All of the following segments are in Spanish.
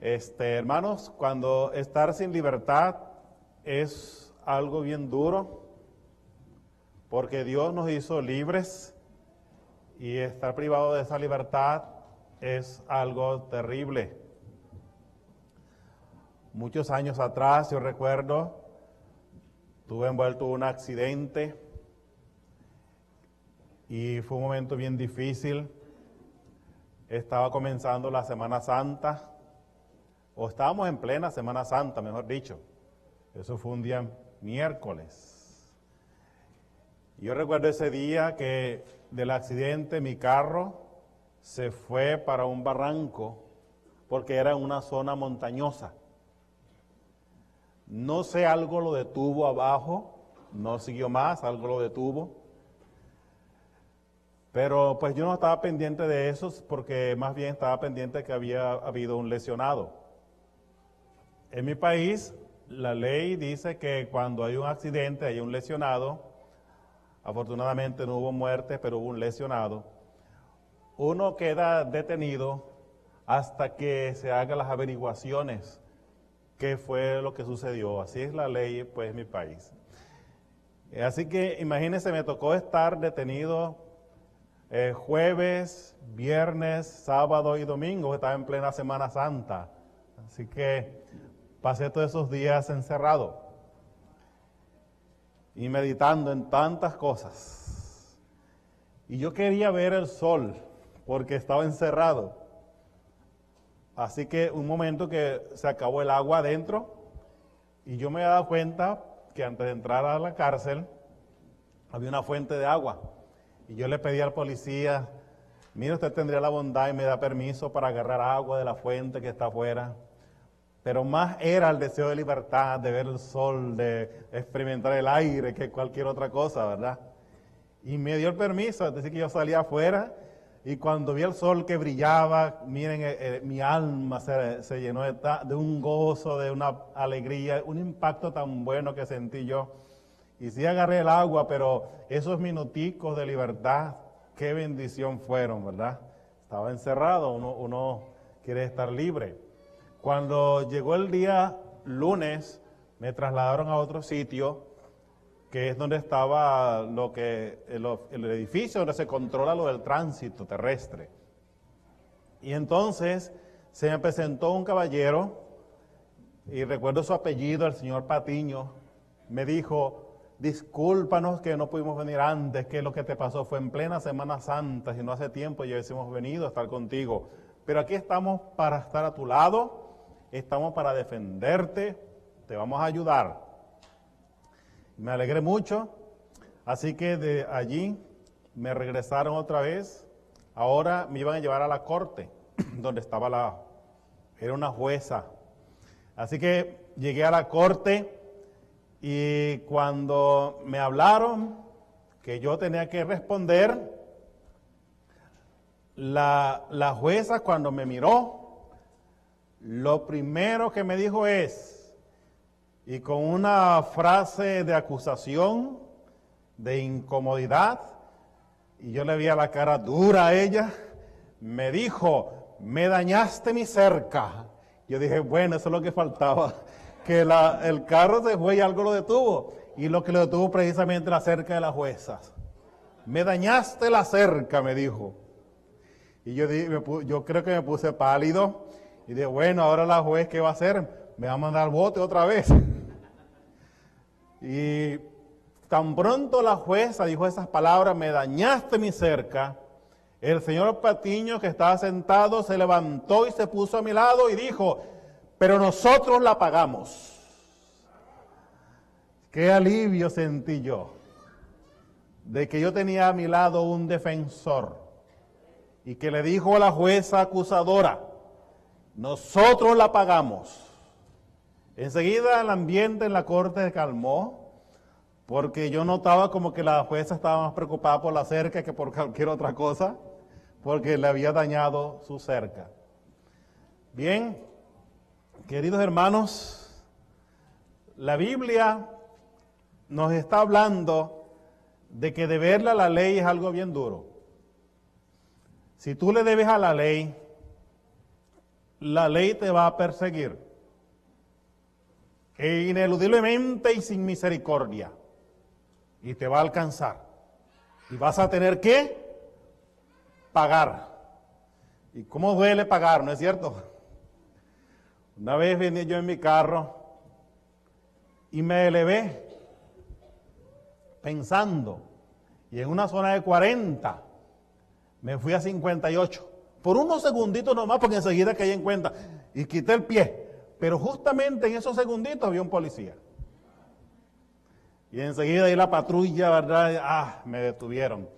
Hermanos, cuando estar sin libertad es algo bien duro, porque Dios nos hizo libres y estar privado de esa libertad es algo terrible. Muchos años atrás, yo recuerdo, tuve envuelto en un accidente y fue un momento bien difícil. Estaba comenzando la Semana Santa, o estábamos en plena Semana Santa, mejor dicho. Eso fue un día miércoles. Yo recuerdo ese día que del accidente mi carro se fue para un barranco porque era una zona montañosa. No sé, algo lo detuvo abajo, no siguió más, algo lo detuvo. Pero pues yo no estaba pendiente de eso porque más bien estaba pendiente que había habido un lesionado. En mi país, la ley dice que cuando hay un accidente, hay un lesionado, afortunadamente no hubo muertes, pero hubo un lesionado, uno queda detenido hasta que se hagan las averiguaciones qué fue lo que sucedió. Así es la ley, pues, en mi país. Así que imagínense, me tocó estar detenido jueves, viernes, sábado y domingo. Estaba en plena Semana Santa. Así que pasé todos esos días encerrado y meditando en tantas cosas. Y yo quería ver el sol porque estaba encerrado. Así que un momento que se acabó el agua adentro y yo me he dado cuenta que antes de entrar a la cárcel había una fuente de agua. Y yo le pedí al policía, mire, usted tendría la bondad y me da permiso para agarrar agua de la fuente que está afuera. Pero más era el deseo de libertad, de ver el sol, de experimentar el aire, que cualquier otra cosa, ¿verdad? Y me dio el permiso, es decir, que yo salía afuera y cuando vi el sol que brillaba, miren, mi alma se llenó de un gozo, de una alegría, un impacto tan bueno que sentí yo. Y sí agarré el agua, pero esos minuticos de libertad, qué bendición fueron, ¿verdad? Estaba encerrado, uno quiere estar libre. Cuando llegó el día lunes, me trasladaron a otro sitio, que es donde estaba el edificio donde se controla lo del tránsito terrestre. Y entonces se me presentó un caballero, y recuerdo su apellido, el señor Patiño, me dijo, discúlpanos que no pudimos venir antes, que lo que te pasó fue en plena Semana Santa, si no hace tiempo ya hubiésemos venido a estar contigo. Pero aquí estamos para estar a tu lado, estamos para defenderte, te vamos a ayudar. Me alegré mucho, así que de allí me regresaron otra vez. Ahora me iban a llevar a la corte, donde estaba era una jueza. Así que llegué a la corte y cuando me hablaron que yo tenía que responder, la jueza cuando me miró, lo primero que me dijo es, y con una frase de acusación, de incomodidad, y yo le vi a la cara dura a ella, me dijo, me dañaste mi cerca. Yo dije, bueno, eso es lo que faltaba, que el carro se fue y algo lo detuvo, y lo que lo detuvo precisamente la cerca de la jueza. Me dañaste la cerca, me dijo. Y yo creo que me puse pálido, y dije, bueno, ahora la juez, ¿qué va a hacer? Me va a mandar al bote otra vez. Y tan pronto la jueza dijo esas palabras, me dañaste mi cerca, el señor Patiño, que estaba sentado, se levantó y se puso a mi lado y dijo, pero nosotros la pagamos. Qué alivio sentí yo, de que yo tenía a mi lado un defensor, y que le dijo a la jueza acusadora, nosotros la pagamos. Enseguida el ambiente en la corte se calmó, porque yo notaba como que la jueza estaba más preocupada por la cerca que por cualquier otra cosa, porque le había dañado su cerca. Bien, queridos hermanos, la Biblia nos está hablando de que deberle a la ley es algo bien duro. Si tú le debes a la ley la ley te va a perseguir. E ineludiblemente y sin misericordia. Y te va a alcanzar. Y vas a tener que pagar. ¿Y cómo duele pagar, no es cierto? Una vez venía yo en mi carro y me elevé pensando, y en una zona de 40 me fui a 58, por unos segunditos nomás, porque enseguida caí en cuenta y quité el pie, pero justamente en esos segunditos había un policía. Y enseguida ahí la patrulla, ¿verdad? Me detuvieron.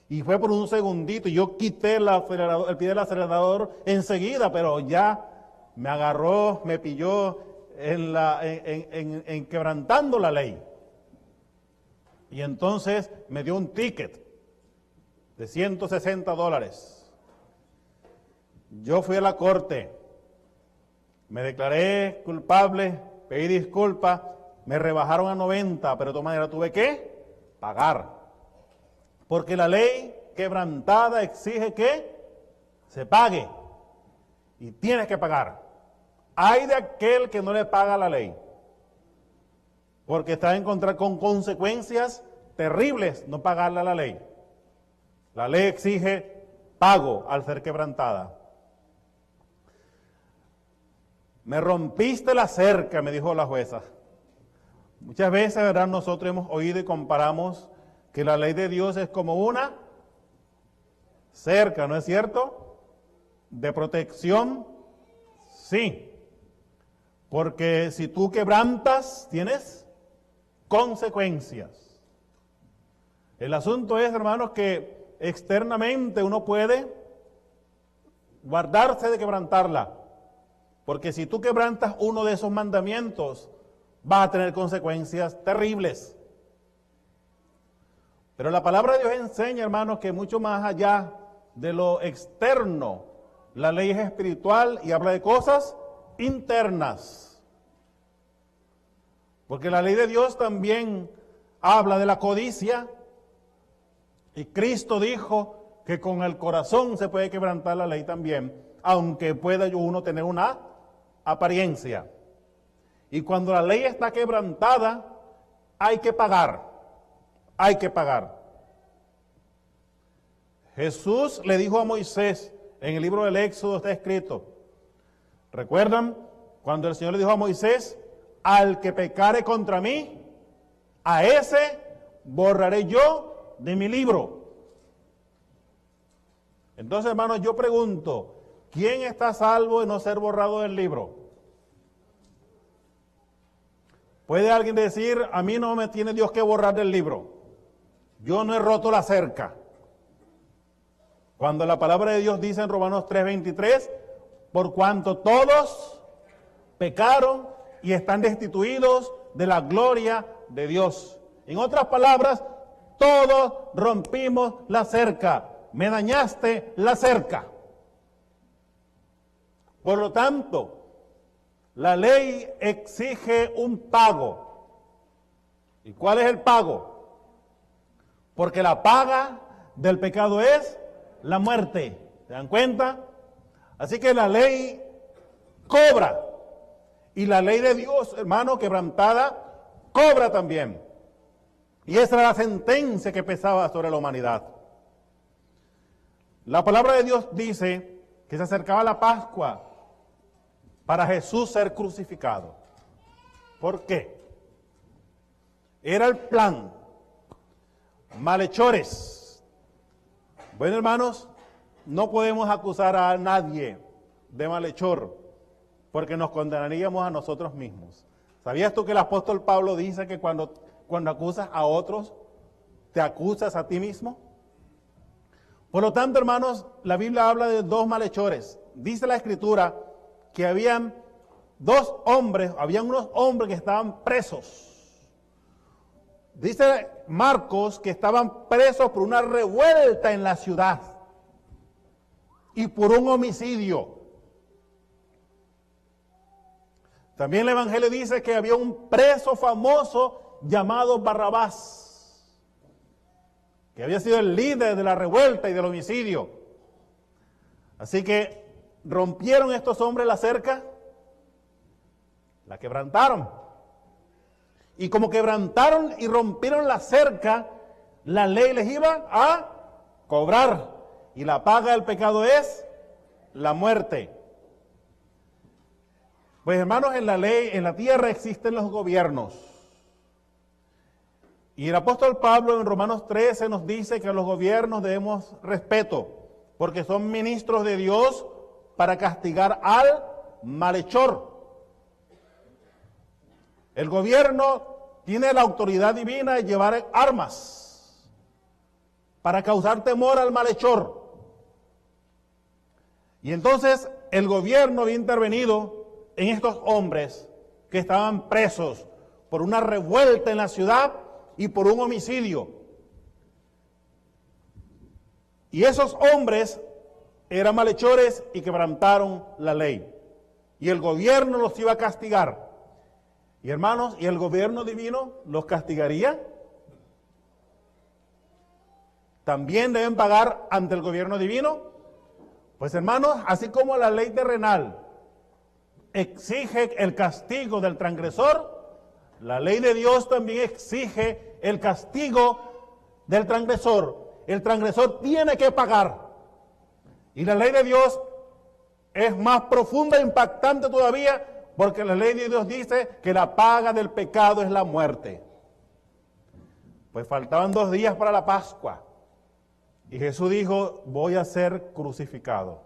Y fue por un segundito, y yo quité el pie del acelerador enseguida, pero ya me agarró, me pilló en quebrantando la ley. Y entonces me dio un ticket de $160. Yo fui a la corte, me declaré culpable, pedí disculpas, me rebajaron a 90, pero de todas maneras tuve que pagar. Porque la ley quebrantada exige que se pague. Y tienes que pagar. Hay de aquel que no le paga la ley. Porque está a encontrar con consecuencias terribles no pagarle a la ley. La ley exige pago al ser quebrantada. Me rompiste la cerca, me dijo la jueza. Muchas veces, ¿verdad? Nosotros hemos oído y comparamos que la ley de Dios es como una cerca, ¿no es cierto? De protección, sí. Porque si tú quebrantas, tienes consecuencias. El asunto es, hermanos, que externamente uno puede guardarse de quebrantarla. Porque si tú quebrantas uno de esos mandamientos, vas a tener consecuencias terribles. Pero la palabra de Dios enseña, hermanos, que mucho más allá de lo externo, la ley es espiritual y habla de cosas internas. Porque la ley de Dios también habla de la codicia. Y Cristo dijo que con el corazón se puede quebrantar la ley también, aunque pueda uno tener una apariencia. Y cuando la ley está quebrantada, hay que pagar. Hay que pagar. Jesús le dijo a Moisés, en el libro del Éxodo está escrito, ¿recuerdan? Cuando el Señor le dijo a Moisés, al que pecare contra mí, a ese borraré yo de mi libro. Entonces, hermanos, yo pregunto, ¿quién está salvo de no ser borrado del libro? ¿Puede alguien decir, a mí no me tiene Dios que borrar del libro? Yo no he roto la cerca. Cuando la palabra de Dios dice en Romanos 3:23, por cuanto todos pecaron y están destituidos de la gloria de Dios. En otras palabras, todos rompimos la cerca. Me dañaste la cerca. Por lo tanto, la ley exige un pago. ¿Y cuál es el pago? Porque la paga del pecado es la muerte. ¿Se dan cuenta? Así que la ley cobra. Y la ley de Dios, hermano, quebrantada, cobra también. Y esa era la sentencia que pesaba sobre la humanidad. La palabra de Dios dice que se acercaba la Pascua para Jesús ser crucificado. ¿Por qué? Era el plan. Malhechores. Bueno, hermanos, no podemos acusar a nadie de malhechor, porque nos condenaríamos a nosotros mismos. ¿Sabías tú que el apóstol Pablo dice que cuando acusas a otros, te acusas a ti mismo? Por lo tanto, hermanos, la Biblia habla de dos malhechores. Dice la Escritura que habían unos hombres que estaban presos. Dice Marcos que estaban presos por una revuelta en la ciudad y por un homicidio. También el Evangelio dice que había un preso famoso llamado Barrabás, que había sido el líder de la revuelta y del homicidio. Así que rompieron estos hombres la cerca, la quebrantaron. Y como quebrantaron y rompieron la cerca, la ley les iba a cobrar. Y la paga del pecado es la muerte. Pues hermanos, en la ley, en la tierra existen los gobiernos. Y el apóstol Pablo en Romanos 13 nos dice que a los gobiernos debemos respeto, porque son ministros de Dios para castigar al malhechor. El gobierno tiene la autoridad divina de llevar armas para causar temor al malhechor. Y entonces el gobierno había intervenido en estos hombres que estaban presos por una revuelta en la ciudad y por un homicidio. Y esos hombres eran malhechores y quebrantaron la ley. Y el gobierno los iba a castigar. Y hermanos, ¿y el gobierno divino los castigaría? ¿También deben pagar ante el gobierno divino? Pues hermanos, así como la ley terrenal exige el castigo del transgresor, la ley de Dios también exige el castigo del transgresor. El transgresor tiene que pagar. Y la ley de Dios es más profunda e impactante todavía, porque la ley de Dios dice que la paga del pecado es la muerte. Pues faltaban 2 días para la Pascua. Y Jesús dijo, voy a ser crucificado.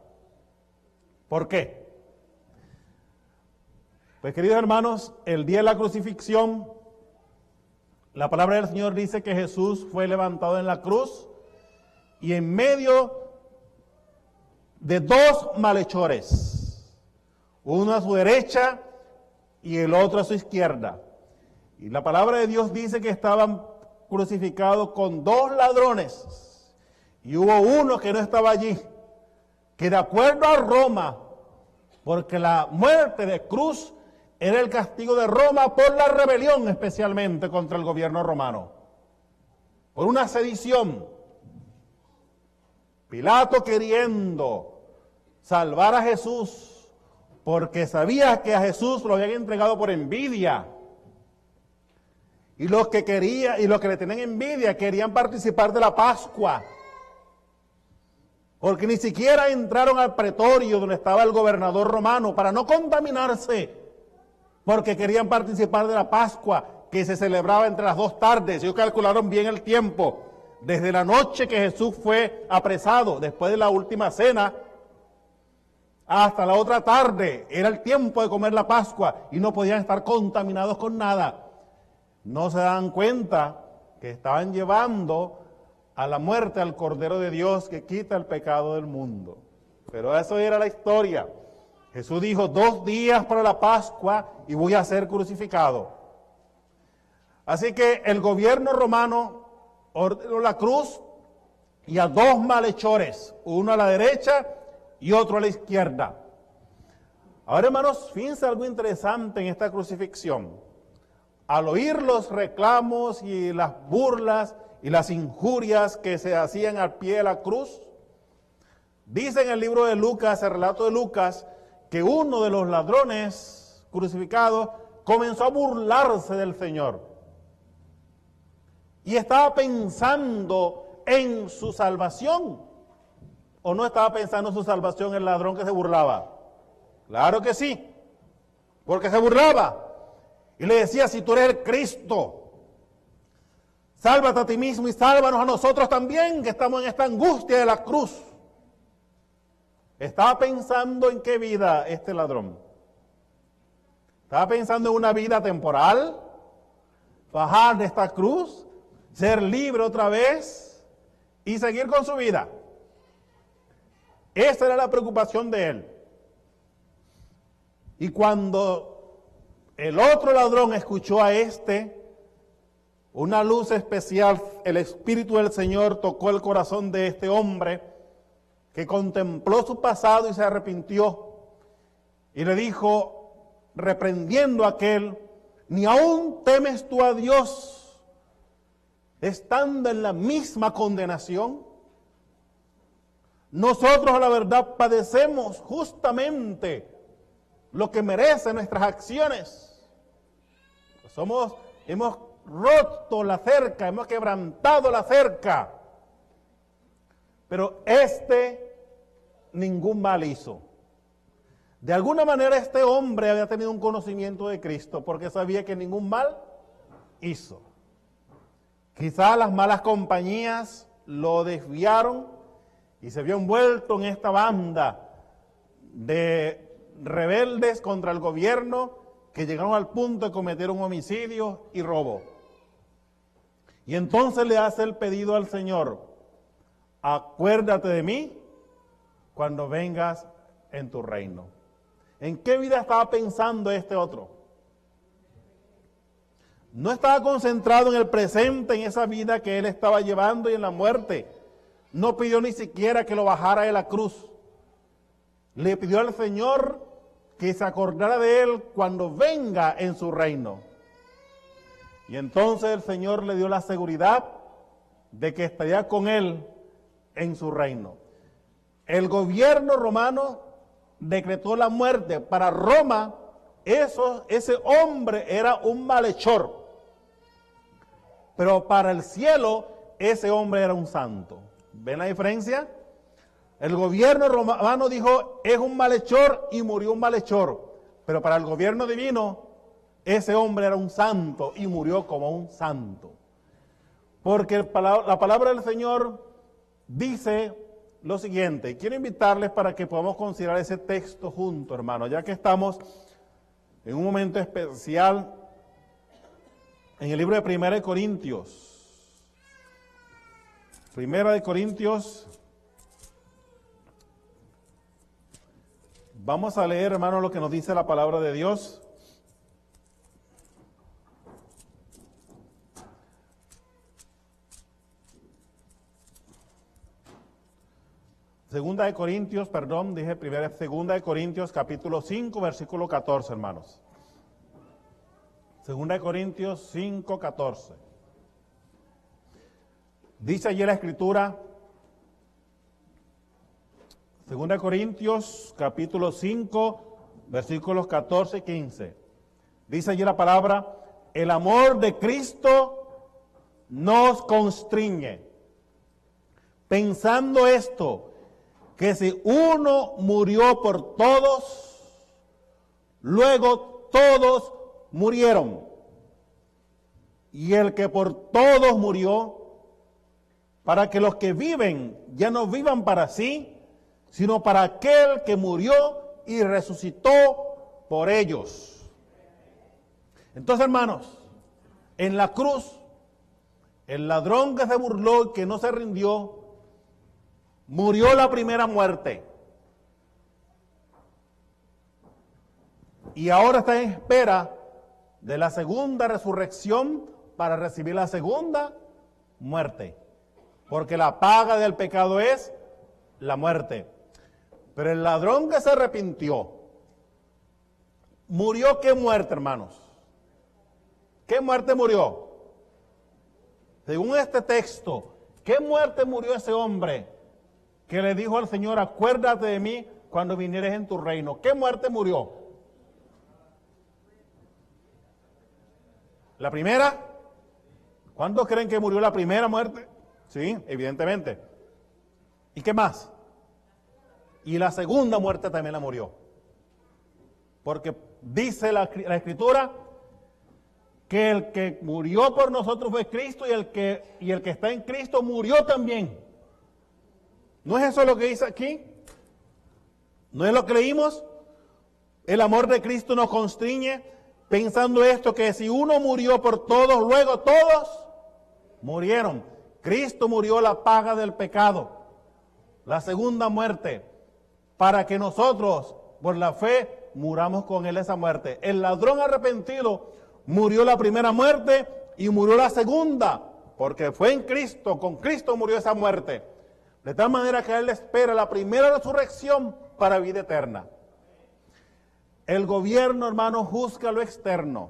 ¿Por qué? Pues queridos hermanos, el día de la crucifixión, la palabra del Señor dice que Jesús fue levantado en la cruz y en medio de 2 malhechores, uno a su derecha y el otro a su izquierda. Y la palabra de Dios dice que estaban crucificados con 2 ladrones y hubo uno que no estaba allí, que de acuerdo a Roma, porque la muerte de cruz era el castigo de Roma por la rebelión, especialmente contra el gobierno romano, por una sedición. Pilato queriendo salvar a Jesús, porque sabía que a Jesús lo habían entregado por envidia. Y los que le tenían envidia querían participar de la Pascua, porque ni siquiera entraron al pretorio donde estaba el gobernador romano para no contaminarse, porque querían participar de la Pascua que se celebraba entre las 2 tardes. Ellos calcularon bien el tiempo, desde la noche que Jesús fue apresado, después de la última cena, hasta la otra tarde, era el tiempo de comer la Pascua y no podían estar contaminados con nada. No se dan cuenta que estaban llevando a la muerte al Cordero de Dios que quita el pecado del mundo. Pero eso era la historia. Jesús dijo, 2 días para la Pascua y voy a ser crucificado. Así que el gobierno romano ordenó la cruz y a 2 malhechores, uno a la derecha y otro a la izquierda. Ahora, hermanos, fíjense algo interesante en esta crucifixión. Al oír los reclamos y las burlas y las injurias que se hacían al pie de la cruz, dice en el libro de Lucas, el relato de Lucas, que uno de los ladrones crucificados comenzó a burlarse del Señor. Y estaba pensando en su salvación. ¿O no estaba pensando en su salvación el ladrón que se burlaba? Claro que sí, porque se burlaba. Y le decía, si tú eres el Cristo, sálvate a ti mismo y sálvanos a nosotros también, que estamos en esta angustia de la cruz. Estaba pensando en qué vida este ladrón. Estaba pensando en una vida temporal, bajar de esta cruz, ser libre otra vez y seguir con su vida. Esa era la preocupación de él. Y cuando el otro ladrón escuchó a este, una luz especial, el Espíritu del Señor tocó el corazón de este hombre, que contempló su pasado y se arrepintió, y le dijo, reprendiendo a aquel, ¿ni aún temes tú a Dios, estando en la misma condenación? nosotros a la verdad padecemos justamente lo que merecen nuestras acciones. Hemos roto la cerca, hemos quebrantado la cerca. Pero ningún mal hizo. De alguna manera este hombre había tenido un conocimiento de Cristo porque sabía que ningún mal hizo. Quizá las malas compañías lo desviaron y se vio envuelto en esta banda de rebeldes contra el gobierno que llegaron al punto de cometer un homicidio y robo. Y entonces le hace el pedido al Señor: acuérdate de mí cuando vengas en tu reino. ¿En qué vida estaba pensando este otro? No estaba concentrado en el presente, en esa vida que él estaba llevando y en la muerte. No pidió ni siquiera que lo bajara de la cruz. Le pidió al Señor que se acordara de él cuando venga en su reino. Y entonces el Señor le dio la seguridad de que estaría con él en su reino. El gobierno romano decretó la muerte. Para Roma, ese hombre era un malhechor. Pero para el cielo, ese hombre era un santo. ¿Ven la diferencia? El gobierno romano dijo, es un malhechor y murió un malhechor. Pero para el gobierno divino, ese hombre era un santo y murió como un santo. Porque la palabra del Señor dice lo siguiente. Quiero invitarles para que podamos considerar ese texto juntos, hermanos, ya que estamos en un momento especial en el libro de 1 Corintios. 1 Corintios. Vamos a leer, hermanos, lo que nos dice la palabra de Dios. Segunda de Corintios capítulo 5, versículo 14, hermanos. Segunda de Corintios 5, 14. Dice allí la Escritura, Segunda de Corintios capítulo 5, versículos 14 y 15. Dice allí la palabra, el amor de Cristo nos constriñe, pensando esto, que si uno murió por todos, luego todos murieron. Y el que por todos murió, para que los que viven ya no vivan para sí, sino para aquel que murió y resucitó por ellos. Entonces, hermanos, en la cruz, el ladrón que se burló y que no se rindió, murió la primera muerte. Y ahora está en espera de la segunda resurrección para recibir la segunda muerte. Porque la paga del pecado es la muerte. Pero el ladrón que se arrepintió, ¿murió qué muerte, hermanos? ¿Qué muerte murió? Según este texto, ¿qué muerte murió ese hombre que le dijo al Señor, acuérdate de mí cuando vinieres en tu reino? ¿Qué muerte murió? ¿La primera? ¿Cuántos creen que murió la primera muerte? Sí, evidentemente. ¿Y qué más? Y la segunda muerte también la murió. Porque dice la Escritura que el que murió por nosotros fue Cristo y el que está en Cristo murió también. ¿No es eso lo que dice aquí? ¿No es lo que leímos? El amor de Cristo nos constriñe, pensando esto, que si uno murió por todos, luego todos murieron. Cristo murió la paga del pecado, la segunda muerte, para que nosotros, por la fe, muramos con él esa muerte. El ladrón arrepentido murió la primera muerte y murió la segunda, porque fue en Cristo, con Cristo murió esa muerte. De tal manera que a él le espera la primera resurrección para vida eterna. El gobierno, hermano, juzga lo externo.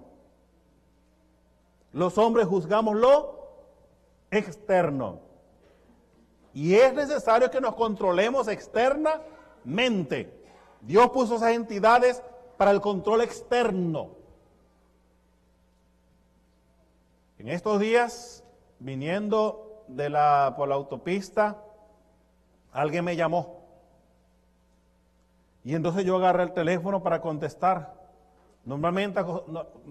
Los hombres juzgamos lo externo. Y es necesario que nos controlemos externamente. Dios puso esas entidades para el control externo. En estos días, viniendo por la autopista, alguien me llamó. Y entonces yo agarré el teléfono para contestar. Normalmente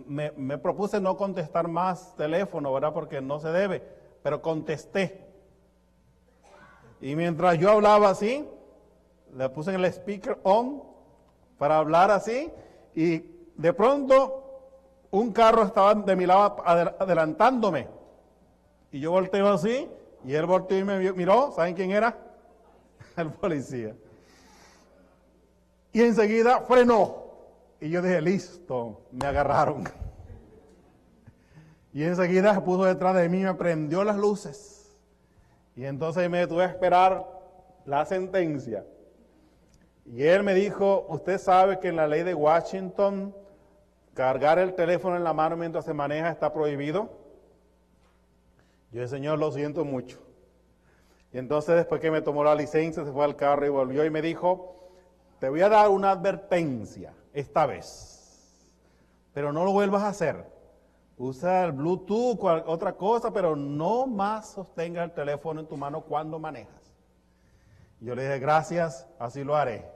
me propuse no contestar más teléfono, ¿verdad? Porque no se debe, pero contesté. Y mientras yo hablaba así, le puse en el speaker on para hablar así, y de pronto un carro estaba de mi lado adelantándome. Y yo volteo así, y él volteó y me miró. ¿Saben quién era? El policía. Y enseguida frenó. Y yo dije, listo, me agarraron. Y enseguida se puso detrás de mí, me prendió las luces. Y entonces me tuve a esperar la sentencia. Y él me dijo, usted sabe que en la ley de Washington, cargar el teléfono en la mano mientras se maneja está prohibido. Yo dije, señor, lo siento mucho. Y entonces después que me tomó la licencia, se fue al carro y volvió y me dijo, te voy a dar una advertencia esta vez, pero no lo vuelvas a hacer. Usa el Bluetooth o otra cosa, pero no más sostenga el teléfono en tu mano cuando manejas. Yo le dije, gracias, así lo haré.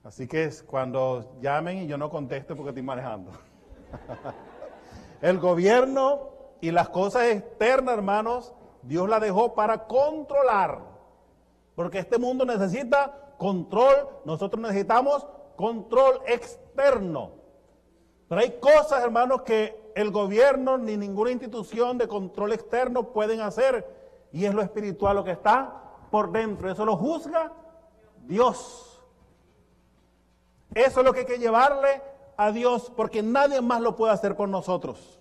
Así que cuando llamen y yo no conteste porque estoy manejando. El gobierno y las cosas externas, hermanos, Dios la dejó para controlar. Porque este mundo necesita control, nosotros necesitamos control externo. Pero hay cosas, hermanos, que el gobierno ni ninguna institución de control externo pueden hacer, y es lo espiritual lo que está por dentro. Eso lo juzga Dios. Eso es lo que hay que llevarle a Dios, porque nadie más lo puede hacer por nosotros.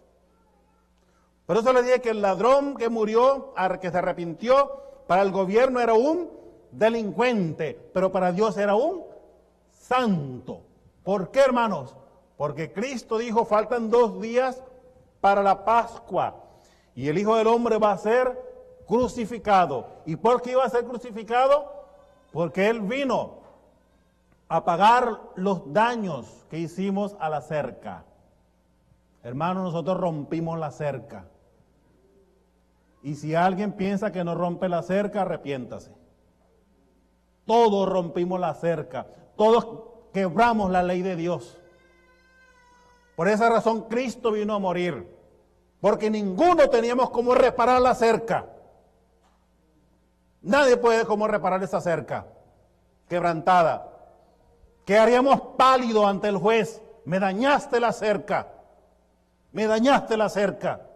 Por eso les dije que el ladrón que murió, que se arrepintió, para el gobierno era un delincuente, pero para Dios era un santo. ¿Por qué, hermanos? Porque Cristo dijo, faltan 2 días para la Pascua, y el Hijo del Hombre va a ser crucificado. ¿Y por qué iba a ser crucificado? Porque Él vino a pagar los daños que hicimos a la cerca. Hermanos, nosotros rompimos la cerca. Y si alguien piensa que no rompe la cerca, arrepiéntase. Todos rompimos la cerca, todos quebramos la ley de Dios. Por esa razón Cristo vino a morir, porque ninguno teníamos cómo reparar la cerca. Nadie puede cómo reparar esa cerca quebrantada. Quedaríamos pálidos ante el juez. Me dañaste la cerca, me dañaste la cerca.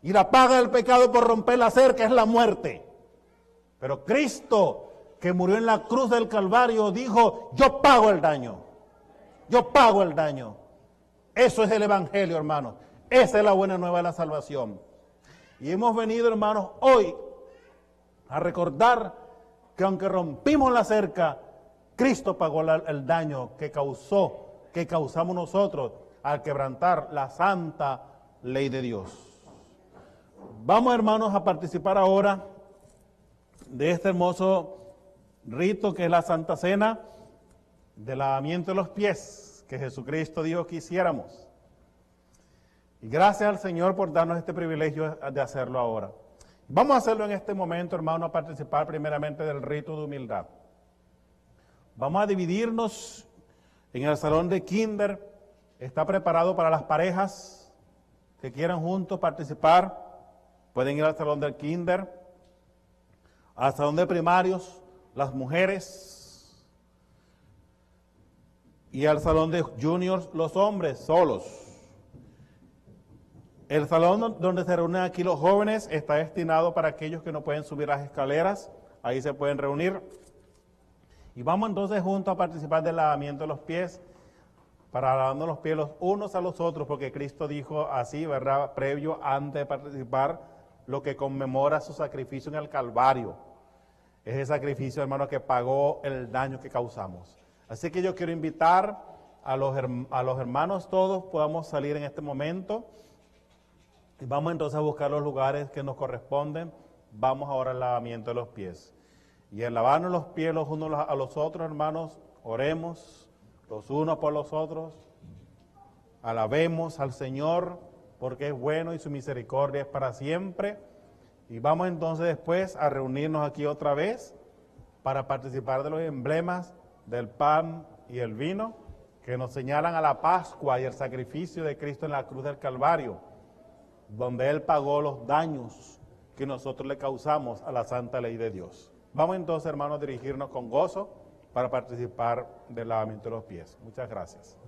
Y la paga del pecado por romper la cerca es la muerte. Pero Cristo, que murió en la cruz del Calvario, dijo, yo pago el daño. Yo pago el daño. Eso es el Evangelio, hermanos. Esa es la buena nueva de la salvación. Y hemos venido, hermanos, hoy a recordar que aunque rompimos la cerca, Cristo pagó el daño que causamos nosotros al quebrantar la santa ley de Dios. Vamos, hermanos, a participar ahora de este hermoso rito que es la Santa Cena del lavamiento de los pies, que Jesucristo dijo que hiciéramos. Y gracias al Señor por darnos este privilegio de hacerlo ahora. Vamos a hacerlo en este momento, hermano, a participar primeramente del rito de humildad. Vamos a dividirnos en el salón de kinder. Está preparado para las parejas que quieran juntos participar. Pueden ir al salón del kinder, al salón de primarios, las mujeres, y al salón de juniors, los hombres solos. El salón donde se reúnen aquí los jóvenes está destinado para aquellos que no pueden subir las escaleras. Ahí se pueden reunir. Y vamos entonces juntos a participar del lavamiento de los pies, para lavarnos los pies los unos a los otros, porque Cristo dijo así, ¿verdad? Previo, antes de participar, lo que conmemora su sacrificio en el Calvario. Es el sacrificio, hermano, que pagó el daño que causamos. Así que yo quiero invitar a los hermanos todos, podamos salir en este momento. Y vamos entonces a buscar los lugares que nos corresponden vamos ahora al lavamiento de los pies. Y al lavarnos los pies los unos a los otros, hermanos, oremos los unos por los otros, alabemos al Señor, porque es bueno y su misericordia es para siempre. Y vamos entonces después a reunirnos aquí otra vez para participar de los emblemas del pan y el vino que nos señalan a la Pascua y el sacrificio de Cristo en la cruz del Calvario, donde Él pagó los daños que nosotros le causamos a la santa ley de Dios. Vamos entonces, hermanos, a dirigirnos con gozo para participar del lavamiento de los pies. Muchas gracias.